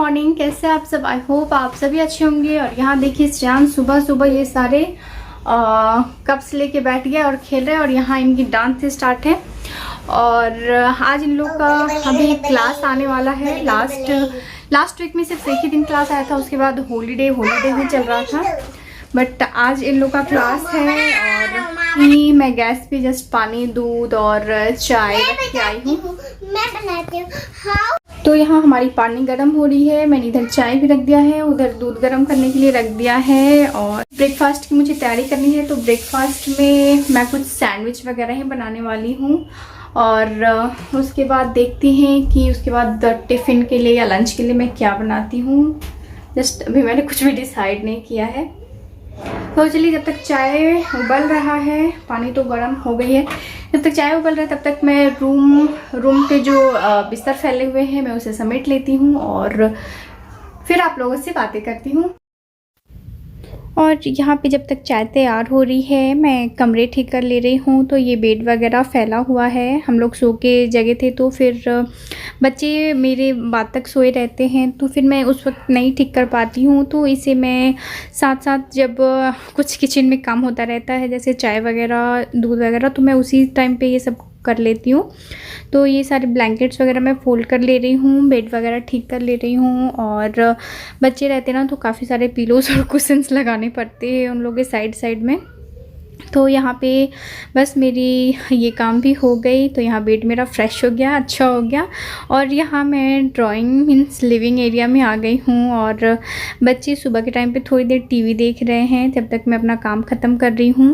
Morning, कैसे आप सब। आई होप आप सभी अच्छे होंगे। और यहाँ देखिए श्रेयान सुबह सुबह ये सारे कप्स लेके बैठ गया और खेल रहे हैं। और यहाँ इनकी डांस स्टार्ट है। और आज इन लोग का अभी क्लास आने वाला है। लास्ट वीक में सिर्फ एक ही दिन क्लास आया था, उसके बाद हॉलीडे भी चल रहा था। बट आज इन लोग का क्लास है। और ही मैं गैस पे जस्ट पानी, दूध और चाय रख के आई हूँ। मैं बनाती हूँ। तो यहाँ हमारी पानी गर्म हो रही है। मैंने इधर चाय भी रख दिया है, उधर दूध गर्म करने के लिए रख दिया है। और ब्रेकफास्ट की मुझे तैयारी करनी है। तो ब्रेकफास्ट में मैं कुछ सैंडविच वगैरह ही बनाने वाली हूँ। और उसके बाद देखते हैं कि उसके बाद टिफ़िन के लिए या लंच के लिए मैं क्या बनाती हूँ। जस्ट अभी मैंने कुछ भी डिसाइड नहीं किया है। तो चलिए, जब तक चाय उबल रहा है, पानी तो गर्म हो गई है, जब तक चाय उबल रहा है तब तक मैं रूम पे जो बिस्तर फैले हुए हैं मैं उसे समेट लेती हूँ और फिर आप लोगों से बातें करती हूँ। और यहाँ पे जब तक चाय तैयार हो रही है मैं कमरे ठीक कर ले रही हूँ। तो ये बेड वगैरह फैला हुआ है, हम लोग सो के जगह थे तो फिर बच्चे मेरे बाद तक सोए रहते हैं, तो फिर मैं उस वक्त नहीं ठीक कर पाती हूँ। तो इसे मैं साथ साथ जब कुछ किचन में काम होता रहता है, जैसे चाय वगैरह, दूध वगैरह, तो मैं उसी टाइम पे ये सब कर लेती हूँ। तो ये सारे ब्लैंकेट्स वगैरह मैं फोल्ड कर ले रही हूँ, बेड वगैरह ठीक कर ले रही हूँ। और बच्चे रहते ना तो काफ़ी सारे पिलोस और कुशन्स लगाने पड़ते हैं उन लोगों के साइड में। तो यहाँ पे बस मेरी ये काम भी हो गई। तो यहाँ बेड मेरा फ्रेश हो गया, अच्छा हो गया। और यहाँ मैं ड्राइंग मीन्स लिविंग एरिया में आ गई हूँ। और बच्चे सुबह के टाइम पे थोड़ी देर टीवी देख रहे हैं, तब तक मैं अपना काम ख़त्म कर रही हूँ।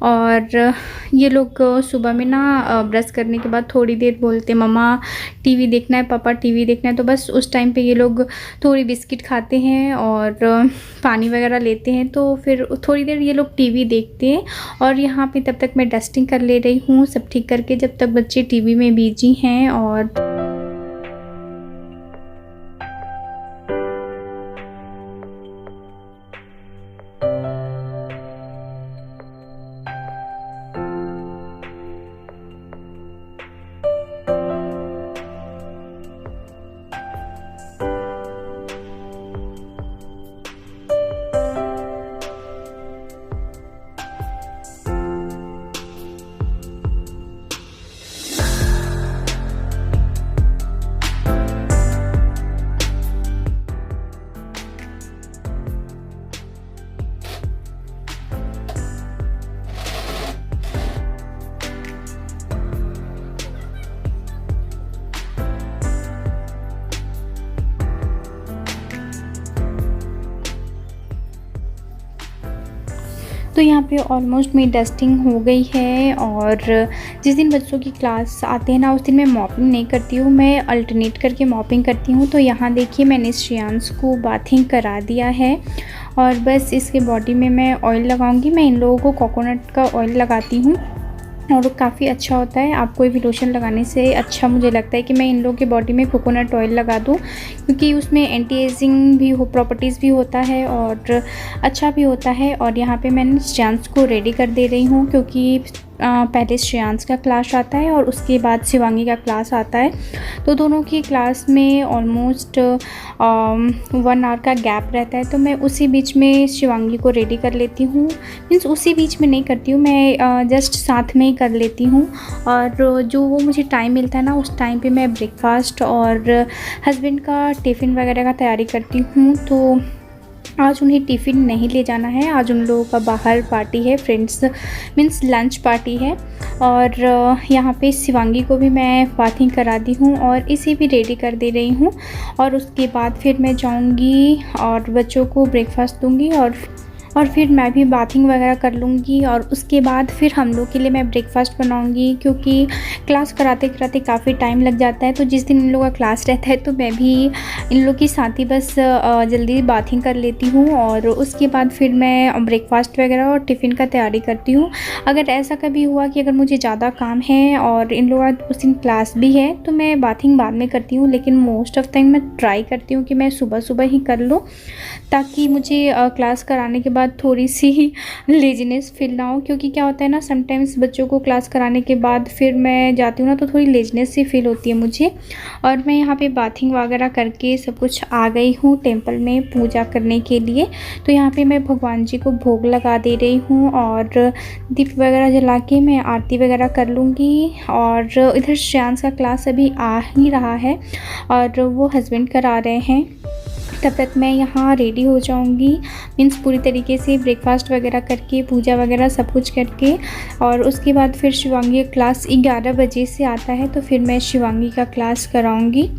और ये लोग सुबह में ना ब्रश करने के बाद थोड़ी देर बोलते मम्मा टीवी देखना है, पापा टीवी देखना है। तो बस उस टाइम पे ये लोग थोड़ी बिस्किट खाते हैं और पानी वगैरह लेते हैं। तो फिर थोड़ी देर ये लोग टीवी देखते हैं। और यहाँ पे तब तक मैं डस्टिंग कर ले रही हूँ, सब ठीक करके, जब तक बच्चे टीवी में बिजी हैं। और तो यहाँ पे ऑलमोस्ट मेरी डस्टिंग हो गई है। और जिस दिन बच्चों की क्लास आते हैं ना उस दिन मैं मॉपिंग नहीं करती हूँ, मैं अल्टरनेट करके मॉपिंग करती हूँ। तो यहाँ देखिए मैंने श्रेयांश को बाथिंग करा दिया है। और बस इसके बॉडी में मैं ऑयल लगाऊंगी। मैं इन लोगों को कोकोनट का ऑयल लगाती हूँ और काफ़ी अच्छा होता है। आप कोई भी लोशन लगाने से अच्छा मुझे लगता है कि मैं इन लोगों के बॉडी में कोकोनट ऑयल लगा दूं, क्योंकि उसमें एंटी एजिंग भी प्रॉपर्टीज़ भी होता है और अच्छा भी होता है। और यहाँ पे मैंने श्रेयांश को रेडी कर दे रही हूँ, क्योंकि पहले श्रेयांश का क्लास आता है और उसके बाद शिवांगी का क्लास आता है। तो दोनों की क्लास में ऑलमोस्ट 1 आवर का गैप रहता है। तो मैं उसी बीच में शिवांगी को रेडी कर लेती हूँ। मीन्स उसी बीच में नहीं करती हूँ, मैं जस्ट साथ में ही कर लेती हूँ। और जो वो मुझे टाइम मिलता है ना उस टाइम पे मैं ब्रेकफास्ट और हस्बैंड का टिफ़िन वगैरह का तैयारी करती हूँ। तो आज उन्हें टिफ़िन नहीं ले जाना है, आज उन लोगों का बाहर पार्टी है, फ्रेंड्स मीन्स लंच पार्टी है। और यहाँ पे शिवांगी को भी मैं बाथिंग करा दी हूँ और इसे भी रेडी कर दे रही हूँ। और उसके बाद फिर मैं जाऊँगी और बच्चों को ब्रेकफास्ट दूँगी और फिर मैं भी बाथिंग वगैरह कर लूँगी। और उसके बाद फिर हम लोग के लिए मैं ब्रेकफास्ट बनाऊँगी, क्योंकि क्लास कराते कराते काफ़ी टाइम लग जाता है। तो जिस दिन इन लोगों का क्लास रहता है तो मैं भी इन लोग के साथ ही बस जल्दी बाथिंग कर लेती हूँ और उसके बाद फिर मैं ब्रेकफास्ट वगैरह और टिफ़िन का तैयारी करती हूँ। अगर ऐसा कभी हुआ कि अगर मुझे ज़्यादा काम है और इन लोगों का उस दिन क्लास भी है तो मैं बाथिंग बाद में करती हूँ, लेकिन मोस्ट ऑफ टाइम मैं ट्राई करती हूँ कि मैं सुबह सुबह ही कर लूँ, ताकि मुझे क्लास कराने के बाद बाद थोड़ी सी लेजीनेस फील ना हो, क्योंकि क्या होता है ना समटाइम्स बच्चों को क्लास कराने के बाद फिर मैं जाती हूँ ना तो थोड़ी लेजीनेस सी फील होती है मुझे। और मैं यहाँ पे बाथिंग वगैरह करके सब कुछ आ गई हूँ टेंपल में पूजा करने के लिए। तो यहाँ पे मैं भगवान जी को भोग लगा दे रही हूँ और दीप वगैरह जला के मैं आरती वगैरह कर लूँगी। और इधर श्रेयांश का क्लास अभी आ ही रहा है और वो हस्बैंड करा रहे हैं, तब तक मैं यहाँ रेडी हो जाऊँगी। मीन्स पूरी तरीके से ब्रेकफास्ट वगैरह करके पूजा वगैरह सब कुछ करके, और उसके बाद फिर शिवांगी का क्लास 11 बजे से आता है, तो फिर मैं शिवांगी का क्लास कराऊँगी।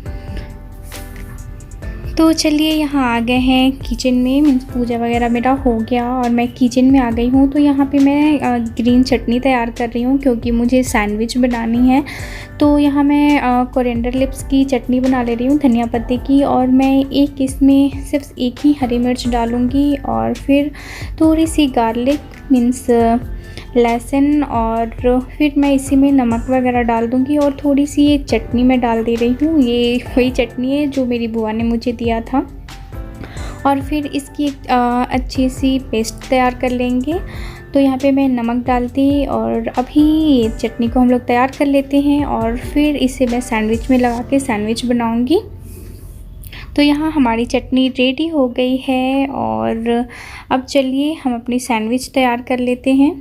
तो चलिए यहाँ आ गए हैं किचन में। मीन्स पूजा वगैरह मेरा हो गया और मैं किचन में आ गई हूँ। तो यहाँ पे मैं ग्रीन चटनी तैयार कर रही हूँ क्योंकि मुझे सैंडविच बनानी है। तो यहाँ मैं कोरिएंडर लिव्स की चटनी बना ले रही हूँ, धनिया पत्ते की, और मैं इसमें सिर्फ एक ही हरी मिर्च डालूँगी और फिर थोड़ी सी गार्लिक मीन्स लहसुन, और फिर मैं इसी में नमक वगैरह डाल दूँगी और थोड़ी सी ये चटनी मैं डाल दे रही हूँ। ये वही चटनी है जो मेरी बुआ ने मुझे दिया था। और फिर इसकी अच्छी सी पेस्ट तैयार कर लेंगे। तो यहाँ पे मैं नमक डालती और अभी चटनी को हम लोग तैयार कर लेते हैं और फिर इसे मैं सैंडविच में लगा के सैंडविच बनाऊँगी। तो यहाँ हमारी चटनी रेडी हो गई है और अब चलिए हम अपनी सैंडविच तैयार कर लेते हैं।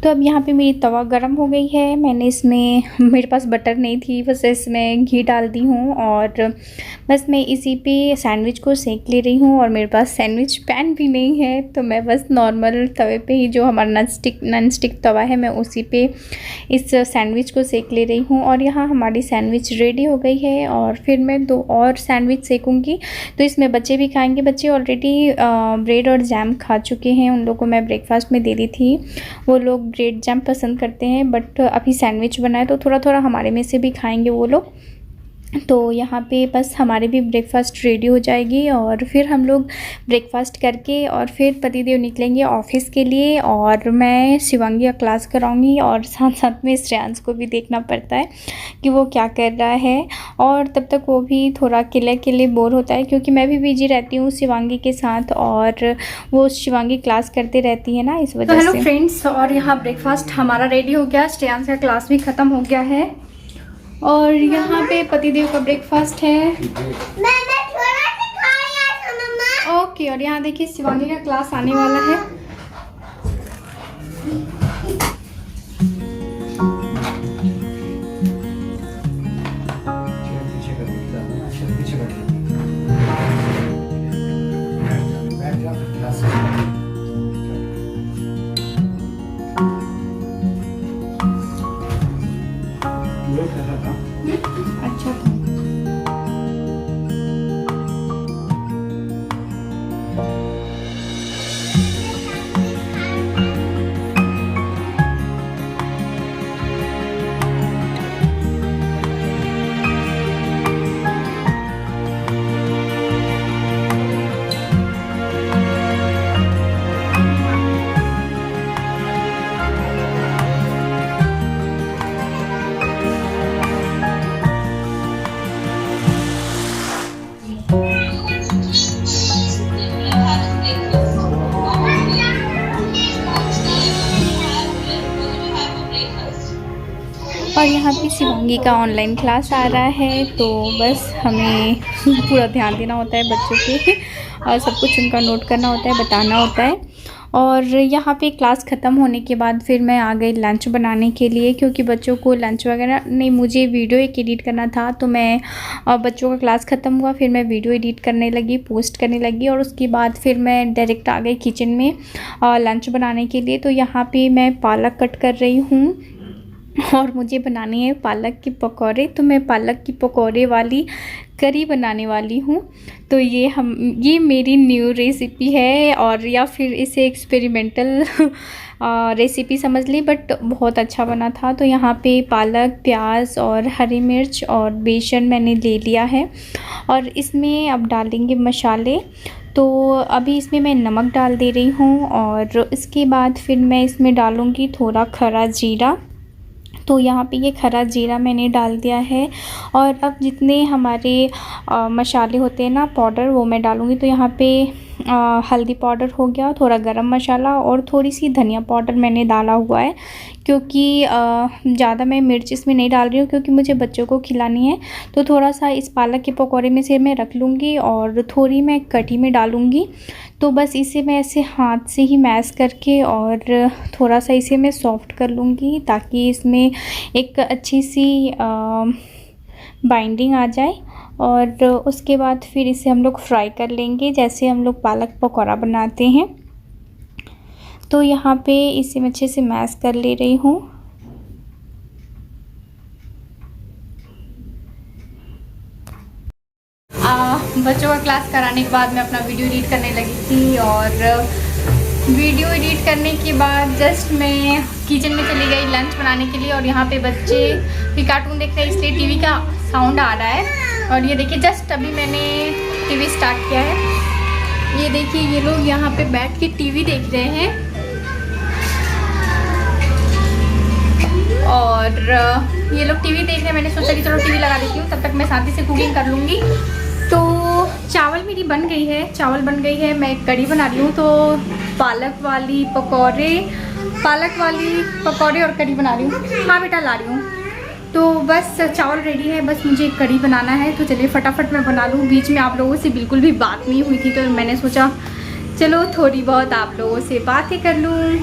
तो अब यहाँ पे मेरी तवा गरम हो गई है। मैंने इसमें, मेरे पास बटर नहीं थी, बस इसमें घी डाल दी हूँ और बस मैं इसी पे सैंडविच को सेक ले रही हूँ। और मेरे पास सैंडविच पैन भी नहीं है, तो मैं बस नॉर्मल तवे पे ही, जो हमारा नॉन स्टिक तवा है, मैं उसी पे इस सैंडविच को सेक ले रही हूँ। और यहाँ हमारी सैंडविच रेडी हो गई है और फिर मैं 2 और सैंडविच सेकूँगी। तो इसमें बच्चे भी खाएँगे। बच्चे ऑलरेडी ब्रेड और जैम खा चुके हैं, उन लोगों को मैं ब्रेकफास्ट में दे दी थी। वो लोग ब्रेड जैम पसंद करते हैं, बट अभी सैंडविच बनाए तो थोड़ा थोड़ा हमारे में से भी खाएंगे वो लोग। तो यहाँ पे बस हमारे भी ब्रेकफास्ट रेडी हो जाएगी और फिर हम लोग ब्रेकफास्ट करके और फिर पतिदेव निकलेंगे ऑफिस के लिए और मैं शिवांगी का क्लास कराऊंगी। और साथ साथ में श्रेयांश को भी देखना पड़ता है कि वो क्या कर रहा है, और तब तक वो भी थोड़ा अकेले बोर होता है क्योंकि मैं भी बिजी रहती हूँ शिवांगी के साथ और वो शिवांगी क्लास करते रहती है ना, इस वजह से। हेलो फ्रेंड्स, और यहाँ ब्रेकफास्ट हमारा रेडी हो गया, श्रेयांश का क्लास भी ख़त्म हो गया है और यहाँ पे पतिदेव का ब्रेकफास्ट है। मैंने थोड़ा सा खाया था मम्मा। ओके, और यहाँ देखिए शिवांगी का क्लास आने वाला है। अच्छा था। और यहाँ पे शिवांगी का ऑनलाइन क्लास आ रहा है, तो बस हमें पूरा ध्यान देना होता है बच्चों पे और सब कुछ उनका नोट करना होता है, बताना होता है। और यहाँ पे क्लास ख़त्म होने के बाद फिर मैं आ गई लंच बनाने के लिए, क्योंकि बच्चों को लंच वगैरह नहीं, मुझे वीडियो एक एडिट करना था। तो मैं बच्चों का क्लास ख़त्म हुआ, फिर मैं वीडियो एडिट करने लगी, पोस्ट करने लगी, और उसके बाद फिर मैं डायरेक्ट आ गई किचन में लंच बनाने के लिए। तो यहाँ पे मैं पालक कट कर रही हूँ और मुझे बनानी है पालक के पकौड़े। तो मैं पालक की पकौड़े वाली करी बनाने वाली हूँ। तो ये मेरी न्यू रेसिपी है, और या फिर इसे एक्सपेरिमेंटल रेसिपी समझ ली, बट बहुत अच्छा बना था। तो यहाँ पे पालक, प्याज और हरी मिर्च और बेसन मैंने ले लिया है, और इसमें अब डालेंगे मसाले। तो अभी इसमें मैं नमक डाल दे रही हूँ, और इसके बाद फिर मैं इसमें डालूँगी थोड़ा खरा जीरा। तो यहाँ पे ये खरा जीरा मैंने डाल दिया है, और अब जितने हमारे मसाले होते हैं ना पाउडर, वो मैं डालूँगी। तो यहाँ पे हल्दी पाउडर हो गया, थोड़ा गरम मसाला और थोड़ी सी धनिया पाउडर मैंने डाला हुआ है, क्योंकि ज़्यादा मैं मिर्च इसमें नहीं डाल रही हूँ, क्योंकि मुझे बच्चों को खिलानी है। तो थोड़ा सा इस पालक के पकौड़े में से मैं रख लूँगी, और थोड़ी मैं कढ़ी में डालूँगी। तो बस इसे मैं ऐसे हाथ से ही मैश करके और थोड़ा सा इसे मैं सॉफ्ट कर लूँगी, ताकि इसमें एक अच्छी सी बाइंडिंग आ जाए। और उसके बाद फिर इसे हम लोग फ्राई कर लेंगे, जैसे हम लोग पालक पकौड़ा बनाते हैं। तो यहाँ पे इसे मैं अच्छे से मैश कर ले रही हूँ। बच्चों का क्लास कराने के बाद मैं अपना वीडियो एडिट करने लगी थी, और वीडियो एडिट करने के बाद जस्ट मैं किचन में चली गई लंच बनाने के लिए। और यहाँ पे बच्चे भी कार्टून देख रहे हैं, इसलिए टीवी का साउंड आ रहा है। और ये देखिए जस्ट अभी मैंने टीवी स्टार्ट किया है। ये देखिए ये लोग यहाँ पे बैठ के टीवी देख रहे हैं, और ये लोग टीवी देख रहे हैं। मैंने सोचा कि चलो टीवी लगा देती हूँ, तब तक मैं साथ ही से कुकिंग कर लूँगी। तो चावल मेरी बन गई है, चावल बन गई है, मैं कढ़ी बना रही हूँ। तो पालक वाली पकौड़े और कढ़ी बना रही हूँ। हाँ बेटा ला रही हूँ। तो बस चावल रेडी है, बस मुझे कढ़ी बनाना है। तो चलिए फटाफट मैं बना लूँ। बीच में आप लोगों से बिल्कुल भी बात नहीं हुई थी, तो मैंने सोचा चलो थोड़ी बहुत आप लोगों से बातें कर लूँ।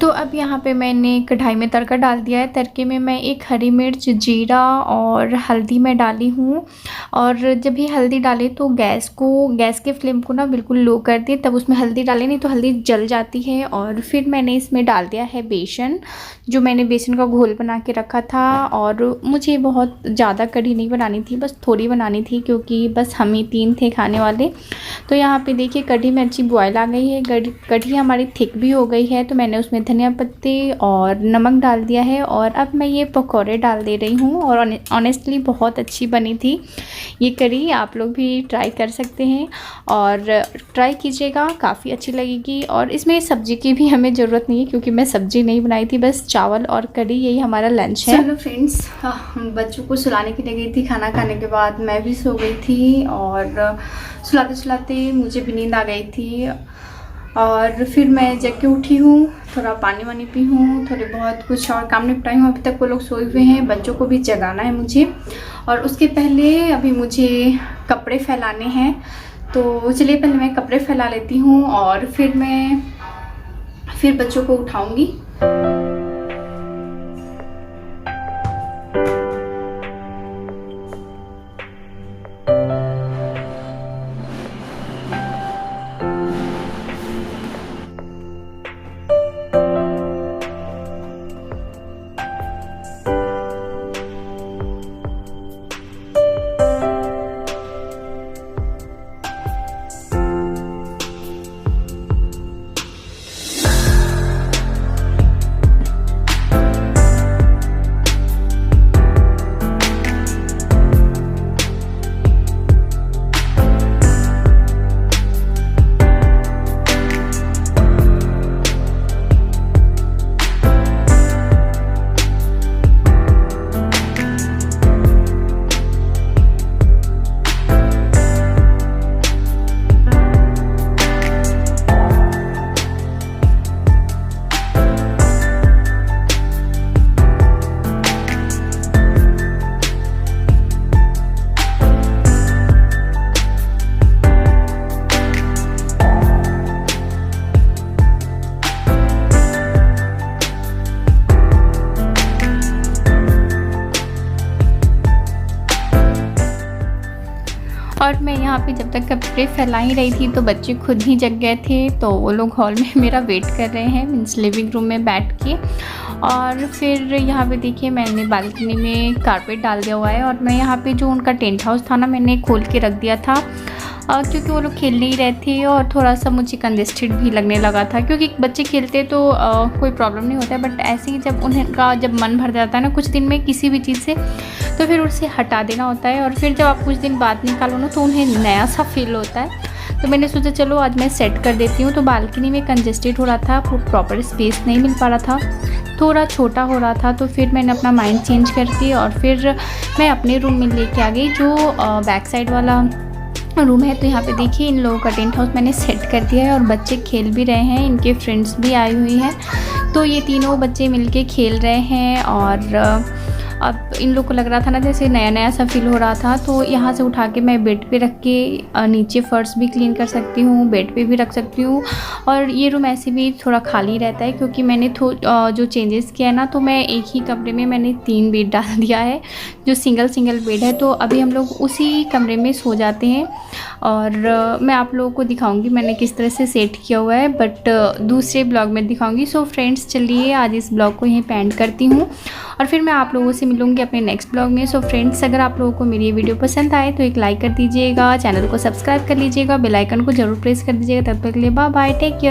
तो अब यहाँ पे मैंने कढ़ाई में तड़का डाल दिया है। तड़के में मैं एक हरी मिर्च, जीरा और हल्दी मैं डाली हूँ। और जब भी हल्दी डालें तो गैस के फ्लेम को ना बिल्कुल लो कर दें, तब उसमें हल्दी डालें, नहीं तो हल्दी जल जाती है। और फिर मैंने इसमें डाल दिया है बेसन, जो मैंने बेसन का घोल बना के रखा था। और मुझे बहुत ज़्यादा कढ़ी नहीं बनानी थी, बस थोड़ी बनानी थी, क्योंकि बस हम ही 3 थे खाने वाले। तो यहाँ पे देखिए कढ़ी में अच्छी बॉयल आ गई है, कढ़ी हमारी थिक भी हो गई है। तो मैंने उसमें धनिया पत्ते और नमक डाल दिया है, और अब मैं ये पकौड़े डाल दे रही हूँ। और ऑनेस्टली बहुत अच्छी बनी थी ये कढ़ी, आप लोग भी ट्राई कर सकते हैं और ट्राई कीजिएगा, काफ़ी अच्छी लगेगी। और इसमें सब्जी की भी हमें ज़रूरत नहीं है, क्योंकि मैं सब्जी नहीं बनाई थी, बस चावल और कढ़ी, यही हमारा लंच है। चलो फ्रेंड्स, बच्चों को सुलाने के लिए गई थी। खाना खाने के बाद मैं भी सो गई थी, और सुलाते सुलाते मुझे भी नींद आ गई थी। और फिर मैं जग के उठी हूँ, थोड़ा पानी वानी पी हूँ, थोड़े बहुत कुछ और काम निपटाई हूँ। अभी तक वो लोग सोए हुए हैं, बच्चों को भी जगाना है मुझे। और उसके पहले अभी मुझे कपड़े फैलाने हैं, तो चलिए पहले मैं कपड़े फैला लेती हूँ, और फिर बच्चों को उठाऊँगी। और मैं यहाँ पे जब तक कपड़े फैला ही रही थी तो बच्चे खुद ही जग गए थे, तो वो लोग हॉल में मेरा वेट कर रहे हैं, मीन्स लिविंग रूम में बैठ के। और फिर यहाँ पे देखिए मैंने बालकनी में कारपेट डाल दिया हुआ है, और मैं यहाँ पे जो उनका टेंट हाउस था ना, मैंने खोल के रख दिया था क्योंकि वो लोग खेल नहीं रहे थे और थोड़ा सा मुझे कंजेस्टेड भी लगने लगा था। क्योंकि बच्चे खेलते तो कोई प्रॉब्लम नहीं होता है, बट ऐसे ही जब उनका जब मन भर जाता है ना कुछ दिन में किसी भी चीज़ से, तो फिर उसे हटा देना होता है, और फिर जब आप कुछ दिन बाद निकालो ना तो उन्हें नया सा फील होता है। तो मैंने सोचा चलो आज मैं सेट कर देती हूँ। तो बालकनी में कंजेस्टेड हो रहा था, प्रॉपर स्पेस नहीं मिल पा रहा था, थोड़ा छोटा हो रहा था, तो फिर मैंने अपना माइंड चेंज करके और फिर मैं अपने रूम में लेके आ गई जो बैक साइड वाला रूम है। तो यहाँ पे देखिए इन लोगों का टेंट हाउस मैंने सेट कर दिया है और बच्चे खेल भी रहे हैं, इनके फ्रेंड्स भी आई हुई हैं, तो ये तीनों बच्चे मिलके खेल रहे हैं। और अब इन लोग को लग रहा था ना जैसे नया नया सा फील हो रहा था, तो यहाँ से उठा के मैं बेड पे रख के नीचे फर्श भी क्लीन कर सकती हूँ, बेड पे भी रख सकती हूँ। और ये रूम ऐसे भी थोड़ा खाली रहता है क्योंकि मैंने जो चेंजेस किया है ना, तो मैं एक ही कमरे में मैंने 3 बेड डाल दिया है जो सिंगल बेड है। तो अभी हम लोग उसी कमरे में सो जाते हैं, और मैं आप लोगों को दिखाऊंगी मैंने किस तरह से सेट किया हुआ है, बट दूसरे ब्लॉग में दिखाऊंगी। सो फ्रेंड्स चलिए आज इस ब्लॉग को यहीं पे एंड करती हूँ, और फिर मैं आप लोगों से मिलूंगी अपने नेक्स्ट ब्लॉग में। सो फ्रेंड्स अगर आप लोगों को मेरी ये वीडियो पसंद आए तो एक लाइक कर दीजिएगा, चैनल को सब्सक्राइब कर लीजिएगा, बेल आइकन को जरूर प्रेस कर दीजिएगा। तब तक के लिए बाय बाय, टेक केयर।